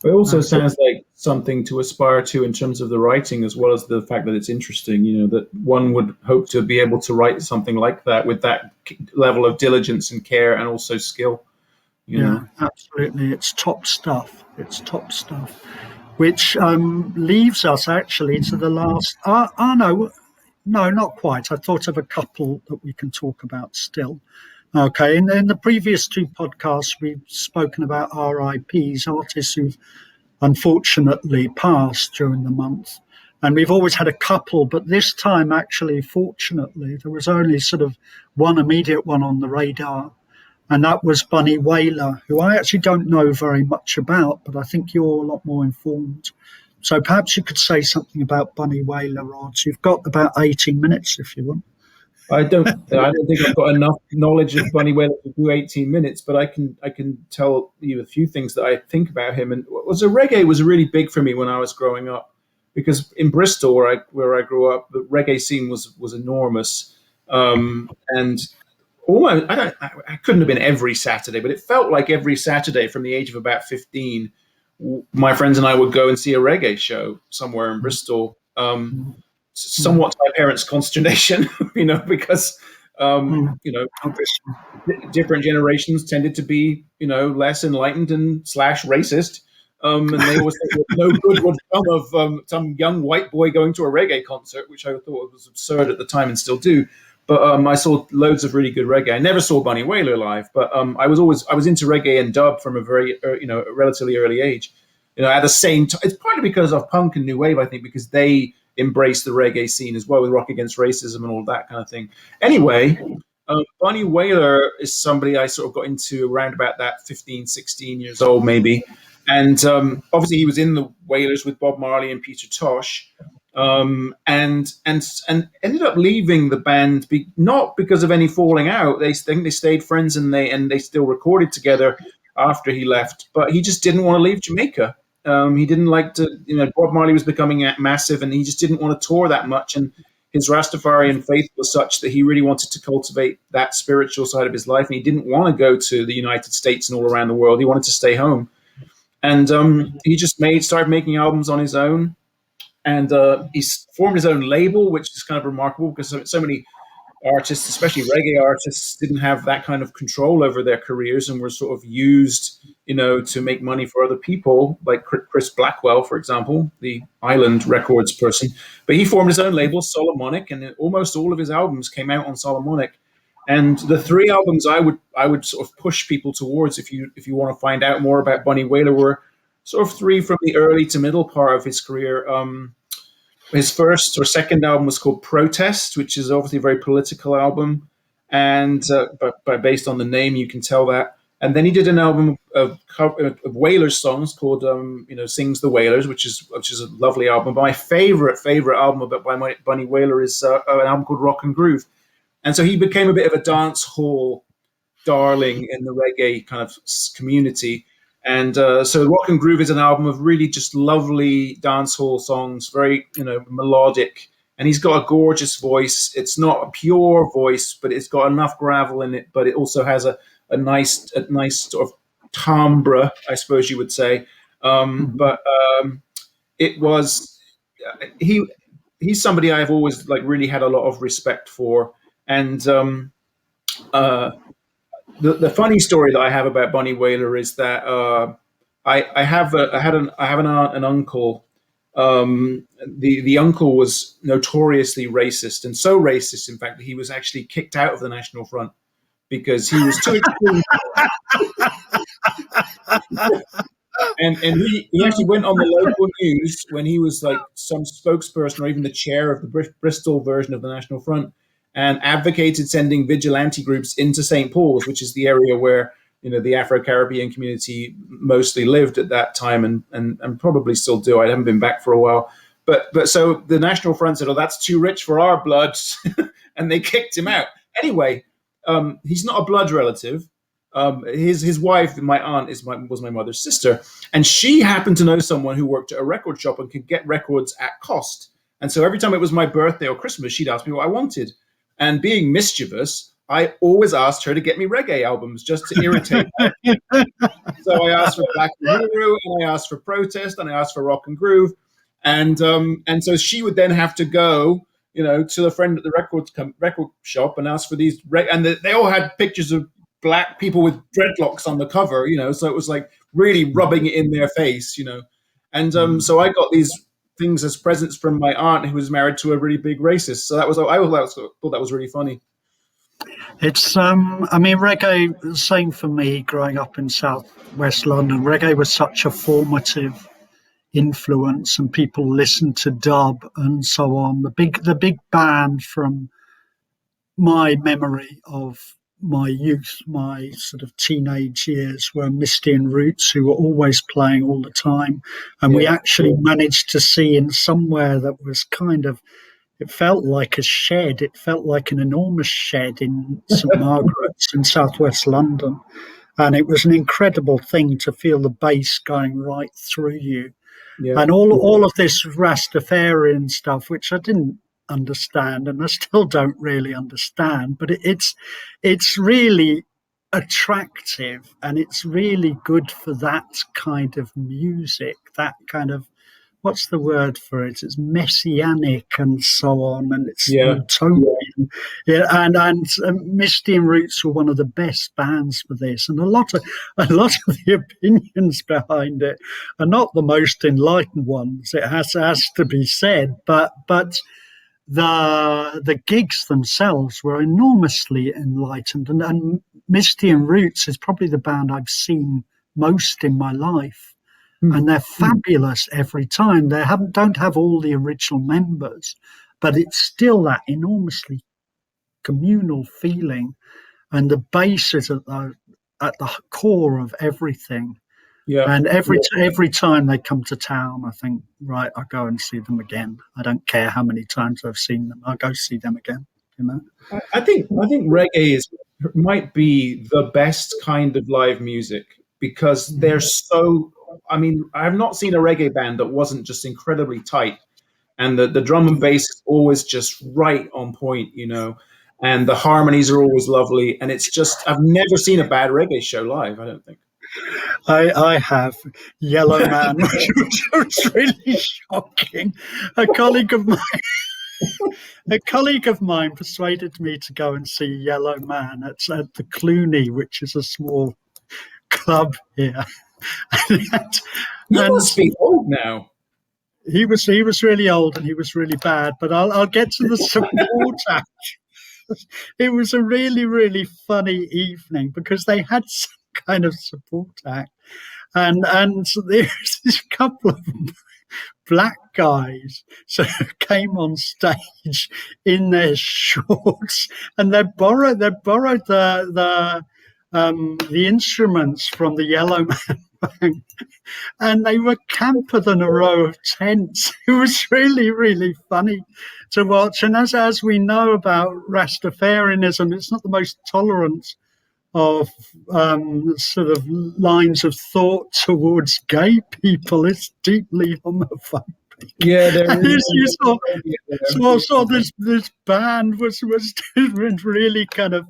It also sounds like something to aspire to in terms of the writing, as well as the fact that it's interesting. That one would hope to be able to write something like that with that level of diligence and care, and also skill. Yeah, absolutely. It's top stuff. Which leaves us actually to the last. No, not quite. I thought of a couple that we can talk about still. Okay, in the previous two podcasts, we've spoken about RIPs, artists who've unfortunately passed during the month. And we've always had a couple, but this time, actually, fortunately, there was only sort of one immediate one on the radar. And that was Bunny Wailer, who I actually don't know very much about, but I think you're a lot more informed. So perhaps you could say something about Bunny Wailer, Rod. You've got about 18 minutes if you want. I don't think I've got enough knowledge of Bunny Wailer to do 18 minutes, but I can tell you a few things that I think about him. And reggae was really big for me when I was growing up, because in Bristol, where I grew up, the reggae scene was enormous, and almost, I couldn't have been every Saturday, but it felt like every Saturday from the age of about 15, my friends and I would go and see a reggae show somewhere in Bristol, somewhat to my parents' consternation, because, different generations tended to be, less enlightened and / racist. And they always thought no good would come of some young white boy going to a reggae concert, which I thought was absurd at the time and still do. But I saw loads of really good reggae. I never saw Bunny Wailer live, but I was into reggae and dub from a very a relatively early age. At the same time, it's partly because of punk and new wave, I think, because they embraced the reggae scene as well with Rock Against Racism and all that kind of thing. Anyway, Bunny Wailer is somebody I sort of got into around about that 15, 16 years old maybe, and obviously he was in the Wailers with Bob Marley and Peter Tosh. And ended up leaving the band not because of any falling out. They stayed friends and they still recorded together after he left. But he just didn't want to leave Jamaica. He didn't like to. Bob Marley was becoming massive, and he just didn't want to tour that much. And his Rastafarian faith was such that he really wanted to cultivate that spiritual side of his life, and he didn't want to go to the United States and all around the world. He wanted to stay home, and he just started making albums on his own, and he's formed his own label, which is kind of remarkable because so many artists, especially reggae artists, didn't have that kind of control over their careers and were sort of used, to make money for other people, like Chris Blackwell, for example, the Island Records person. But he formed his own label, Solomonic, and almost all of his albums came out on Solomonic. And the three albums I would sort of push people towards, if you want to find out more about Bunny Wailer, were sort of three from the early to middle part of his career. His first or second album was called Protest, which is obviously a very political album, and but based on the name, you can tell that. And then he did an album of Wailers songs called, Sings the Wailers, which is a lovely album. But my favorite album by Bunny Wailer is an album called Rock and Groove. And so he became a bit of a dance hall darling in the reggae kind of community. And so Rock and Groove is an album of really just lovely dancehall songs, very, melodic. And he's got a gorgeous voice. It's not a pure voice, but it's got enough gravel in it. But it also has a nice sort of timbre, I suppose you would say. But it was he's somebody I've always really had a lot of respect for. And the funny story that I have about Bunny Wailer is that I have an uncle. The uncle was notoriously racist, and so racist, in fact, that he was actually kicked out of the National Front because he was too extreme. And he actually went on the local news when he was like some spokesperson or even the chair of the Bristol version of the National Front, and advocated sending vigilante groups into St. Paul's, which is the area where the Afro-Caribbean community mostly lived at that time, and probably still do. I haven't been back for a while, but so the National Front said, "Oh, that's too rich for our blood," and they kicked him out. Anyway, he's not a blood relative. His wife, my aunt, was my mother's sister, and she happened to know someone who worked at a record shop and could get records at cost. And so every time it was my birthday or Christmas, she'd ask me what I wanted. And being mischievous, I always asked her to get me reggae albums just to irritate her. So I asked for Black Uhuru, and I asked for Protest, and I asked for Rock and Groove. And so she would then have to go, to a friend at the record shop and ask for these. And they all had pictures of black people with dreadlocks on the cover, so it was like really rubbing it in their face, And so I got these things as presents from my aunt, who was married to a really big racist. So I thought that was really funny. It's reggae, same for me growing up in southwest London. Reggae was such a formative influence, and people listened to dub and so on. The big band from my memory of my youth, my sort of teenage years, were Misty and Roots, who were always playing all the time. And we actually managed to see in somewhere that was kind of, it felt like a shed. It felt like an enormous shed in St. Margaret's in southwest London. And it was an incredible thing to feel the bass going right through you. Yeah. And all of this Rastafarian stuff, which I didn't understand, and I still don't really understand, but it's really attractive, and it's really good for that kind of music, that kind of, what's the word for it? It's messianic and so on, and it's utopian. Yeah, and Misty and Roots were one of the best bands for this, and a lot of the opinions behind it are not the most enlightened ones. It has to be said, but the gigs themselves were enormously enlightened, and Misty and Roots is probably the band I've seen most in my life. And they're fabulous every time. They don't have all the original members, but it's still that enormously communal feeling, and the bass is at the core of everything. Yeah. And every time they come to town, I think, right, I'll go and see them again. I don't care how many times I've seen them. I'll go see them again. I think reggae might be the best kind of live music, because they're so. I mean, I have not seen a reggae band that wasn't just incredibly tight. and the drum and bass is always just right on point, and the harmonies are always lovely. And it's just, I've never seen a bad reggae show live, I don't think. I have. Yellow Man, which was really shocking. A colleague of mine persuaded me to go and see Yellow Man at the Cluny, which is a small club here. He must be old now. He was really old and he was really bad. But I'll get to the support act. It was a really, really funny evening because they had some kind of support act, and there's this couple of black guys so came on stage in their shorts, and they borrowed the instruments from the Yellow Man band, and they were camper than a row of tents. It was really, really funny to watch. And as we know about Rastafarianism, it's not the most tolerant of sort of lines of thought towards gay people. It's deeply homophobic. Yeah, you saw this band was really kind of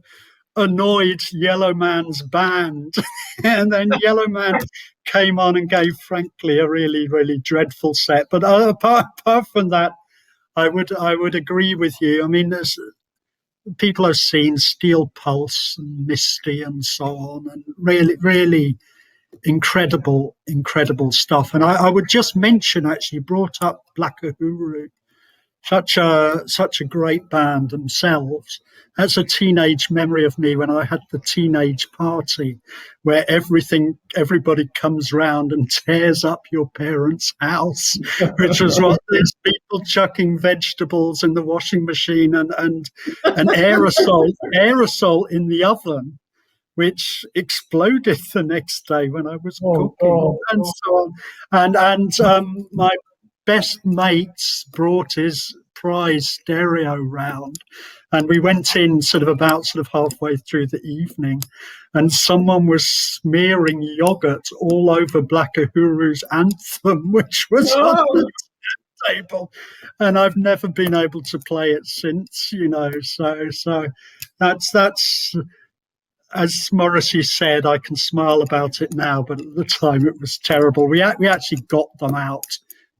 annoyed Yellow Man's band, and then Yellow Man came on and gave, frankly, a really, really dreadful set. But apart from that, I would agree with you. I mean, people have seen Steel Pulse and Misty and so on, and really, really incredible stuff. And I would just mention, actually, you brought up Black Uhuru, such a great band themselves. That's a teenage memory of me when I had the teenage party where everybody comes round and tears up your parents' house, which was what these people chucking vegetables in the washing machine and aerosol in the oven, which exploded the next day when I was cooking, and so on. And my best mates brought his prize stereo round, and we went in sort of halfway through the evening, and someone was smearing yogurt all over Black Uhuru's anthem, which was on the table, and I've never been able to play it since. So that's. As Morrissey said, I can smile about it now, but at the time it was terrible. We actually got them out,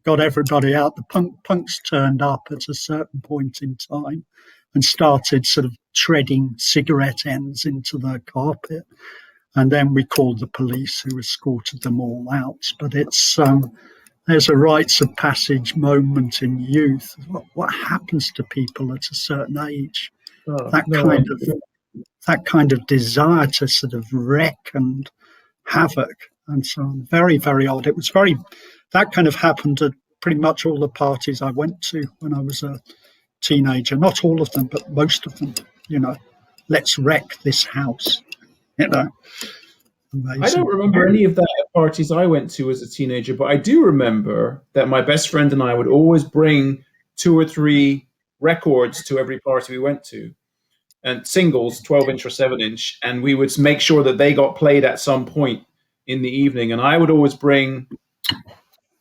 got everybody out. The punks turned up at a certain point in time and started sort of treading cigarette ends into the carpet. And then we called the police, who escorted them all out. But it's there's a rites of passage moment in youth. What happens to people at a certain age? That kind of desire to sort of wreck and havoc and so on. Very, very odd. That kind of happened at pretty much all the parties I went to when I was a teenager. Not all of them, but most of them. Let's wreck this house. Amazing. I don't remember any of that at parties I went to as a teenager, but I do remember that my best friend and I would always bring 2 or 3 records to every party we went to. And singles, 12-inch or 7-inch, and we would make sure that they got played at some point in the evening. And I would always bring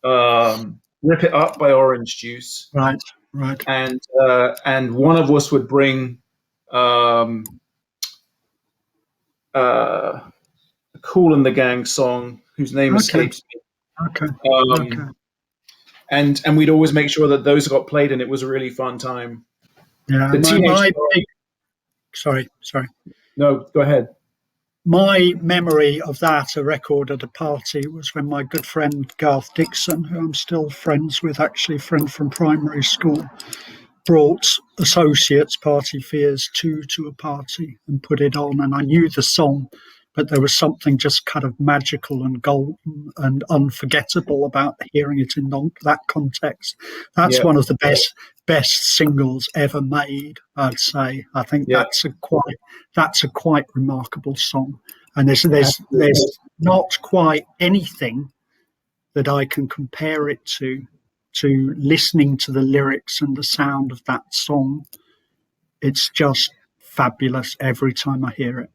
"Rip It Up" by Orange Juice, right, and one of us would bring a Kool and the Gang song whose name escapes me. Okay. And we'd always make sure that those got played, and it was a really fun time. Yeah, Sorry. No, go ahead. My memory of that, a record at a party, was when my good friend Garth Dixon, who I'm still friends with, actually a friend from primary school, brought Associates' Party Fears 2 to a party and put it on. And I knew the song, but there was something just kind of magical and golden and unforgettable about hearing it in that context. That's one of the best singles ever made, I'd say. I think that's a quite remarkable song. And there's not quite anything that I can compare it to listening to the lyrics and the sound of that song. It's just fabulous every time I hear it,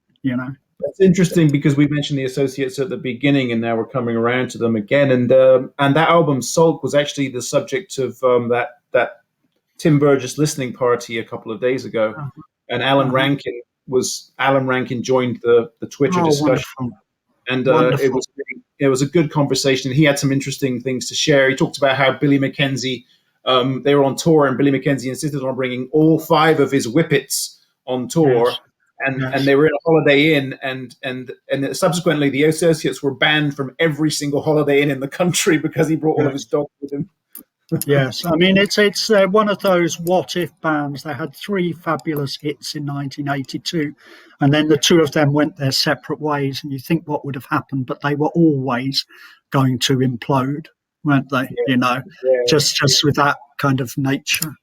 It's interesting because we mentioned the Associates at the beginning, and now we're coming around to them again. And that album "Sulk" was actually the subject of that Tim Burgess listening party a couple of days ago, Uh-huh. and Uh-huh. Alan Rankin joined the Twitter Oh, discussion, wonderful. and Wonderful. it was a good conversation. He had some interesting things to share. He talked about how Billy McKenzie, they were on tour, and Billy McKenzie insisted on bringing all 5 of his Whippets on tour. Yes. And Yes. they were in a Holiday Inn, and subsequently the Associates were banned from every single Holiday Inn in the country because he brought all of his Yes. dogs with him. Yes, I mean it's one of those what if bands. They had 3 fabulous hits in 1982, and then the 2 of them went their separate ways. And you think what would have happened, but they were always going to implode, weren't they? You know, Yeah. just with that kind of nature.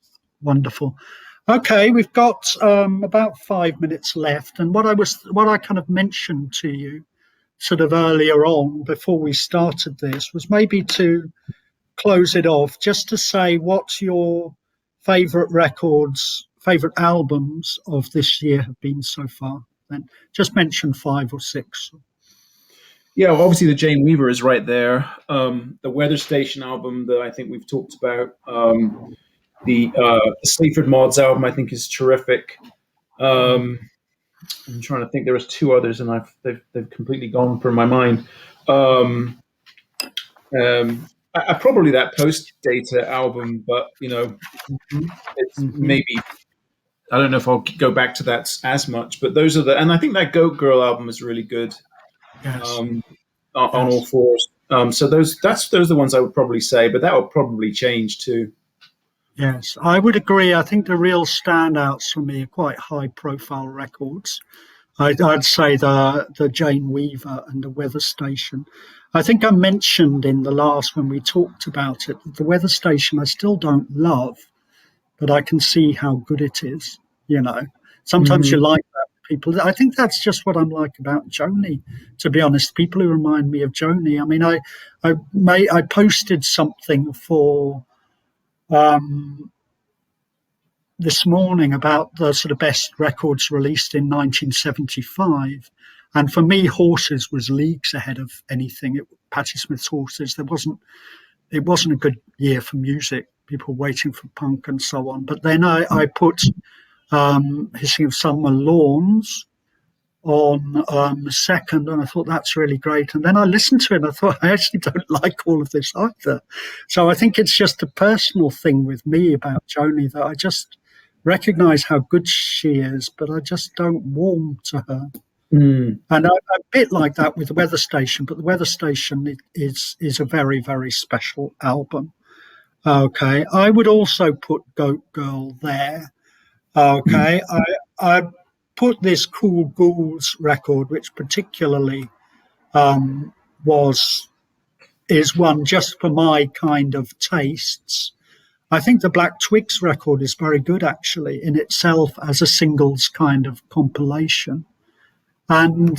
Wonderful. Okay, we've got about 5 minutes left, and what I kind of mentioned to you sort of earlier on before we started this was maybe to close it off, just to say what's your favorite records, favorite albums of this year have been so far. Then just mention 5 or 6. Yeah, well, obviously the Jane Weaver is right there. The Weather Station album that I think we've talked about. The Sleaford Mods album I think is terrific. I'm trying to think. There was 2 others, and they've completely gone from my mind. Probably that Post Data album, but it's Mm-hmm. maybe I don't know if I'll go back to that as much. But those are and I think that Goat Girl album is really good. Yes, On all yes, 4s. So those are the ones I would probably say, but that will probably change too. yes. I would agree. I think the real standouts for me are quite high-profile records. I'd say the Jane Weaver and the Weather Station. I think I mentioned in the last when we talked about it, the Weather Station I still don't love, but I can see how good it is. You know, sometimes you Mm-hmm. like that people. I think that's just what I'm like about Joni. To be honest, people who remind me of Joni. I mean, I posted something for um, this morning about the sort of best records released in 1975. And for me, Horses was leagues ahead of anything. Patti Smith's Horses. It wasn't a good year for music. People waiting for punk and so on. But then I put Hissing of Summer Lawns on second, and I thought that's really great. And then I listened to it, and I thought I actually don't like all of this either. So I think it's just a personal thing with me about Joni that I just recognise how good she is, but I just don't warm to her. Mm. And I'm a bit like that with the Weather Station, but the Weather Station is a very, very special album. Okay, I would also put Goat Girl there. Okay, I put this Cool Ghouls record, which particularly um, was is one just for my kind of tastes. I think the Black Twigs record is very good actually in itself as a singles kind of compilation. And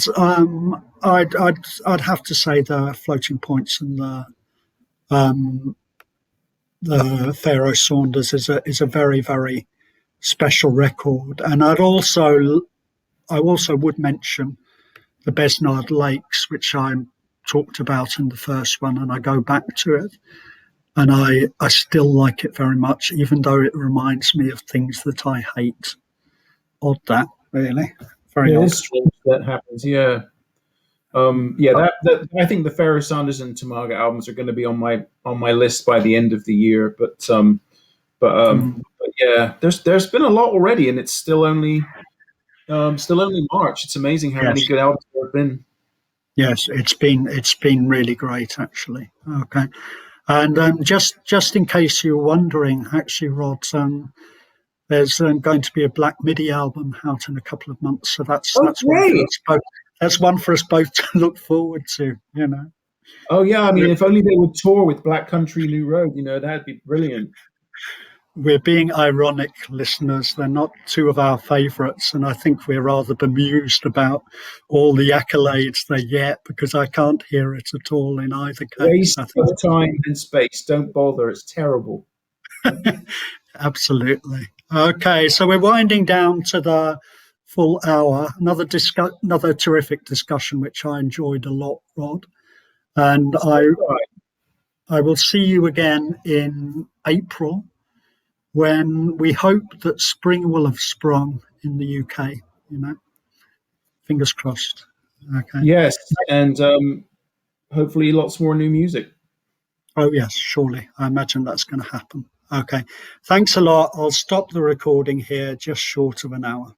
I'd have to say the Floating Points and um, the Pharaoh Saunders is a very, very special record. And I also would mention the Besnard Lakes, which I talked about in the first one, and I go back to it. And I still like it very much, even though it reminds me of things that I hate. Odd that, really. Very It odd. is strange that happens. Yeah. Yeah, I think the Pharaoh Sanders and Tamaga albums are going to be on my list by the end of the year. Mm. But yeah, there's been a lot already, and it's still only March. It's amazing how many Yes, good albums there have been. yes, it's been really great actually. Okay, and just in case you're wondering, actually, Rod, there's going to be a Black Midi album out in a couple of months, so Oh, that's one for great! us both. That's one for us both to look forward to. You know, Oh yeah, I mean, we're, if only they would tour with Black Country New Road, that'd be brilliant. we're being ironic, listeners. They're not 2 of our favourites, and I think we're rather bemused about all the accolades they get because I can't hear it at all in either case. Waste I of think time and space. Don't bother. It's terrible. absolutely. Okay, so we're winding down to the full hour. Another terrific discussion, which I enjoyed a lot, Rod. And I will see you again in April, when we hope that spring will have sprung in the UK. Fingers crossed. Okay. Yes, and hopefully lots more new music. Oh, yes, surely. I imagine that's going to happen. Okay. Thanks a lot. I'll stop the recording here, just short of an hour.